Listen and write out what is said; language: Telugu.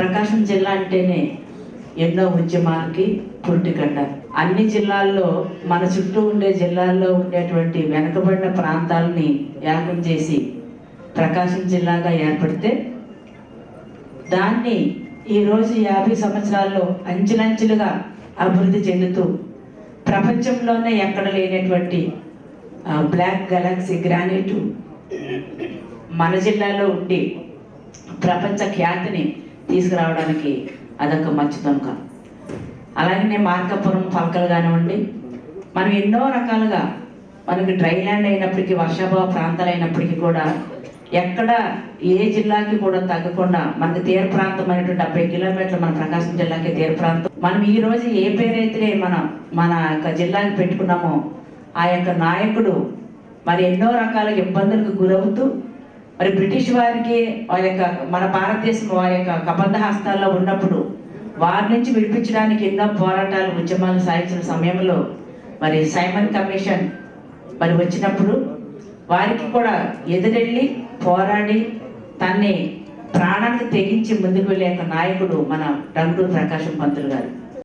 ప్రకాశం జిల్లా అంటేనే ఎన్నో ఉద్యమాలకి పురిటిగడ్డ. అన్ని జిల్లాల్లో మన చుట్టూ ఉండే జిల్లాల్లో ఉండేటువంటి వెనుకబడిన ప్రాంతాలని యాగం చేసి ప్రకాశం జిల్లాగా ఏర్పడితే దాన్ని ఈరోజు 50 సంవత్సరాల్లో అంచెలంచెలుగా అభివృద్ధి చెందుతూ ప్రపంచంలోనే ఎక్కడ లేనటువంటి బ్లాక్ గెలాక్సీ గ్రానైట్ మన జిల్లాలో ఉండి ప్రపంచ ఖ్యాతిని తీసుకురావడానికి అదొక మంచిదనుక. అలాగనే మార్కాపురం పలకలు కానివ్వండి, మనం ఎన్నో రకాలుగా మనకి డ్రై ల్యాండ్ అయినప్పటికీ వర్షాభావ ప్రాంతాలు అయినప్పటికీ కూడా ఎక్కడ ఏ జిల్లాకి కూడా తగ్గకుండా మనకి తీర ప్రాంతం అనేటువంటి 70 కిలోమీటర్లు మన ప్రకాశం జిల్లాకి తీర ప్రాంతం. మనం ఈ రోజు ఏ పేరైతే మన యొక్క జిల్లాకి పెట్టుకున్నామో ఆ యొక్క నాయకుడు మరి ఎన్నో రకాల ఇబ్బందులకు గురవుతూ మరి బ్రిటిష్ వారికి వారి యొక్క మన భారతదేశం వారి యొక్క కబంధ హస్తాల్లో ఉన్నప్పుడు వారి నుంచి విడిపించడానికి ఎన్నో పోరాటాలు ఉద్యమాలు సాగించిన సమయంలో మరి సైమన్ కమిషన్ మరి వచ్చినప్పుడు వారికి కూడా ఎదురెళ్ళి పోరాడి తన్ని ప్రాణానికి తెగించి ముందుకు వెళ్ళే నాయకుడు మన డంగుటూరి ప్రకాశం పంతులు గారు.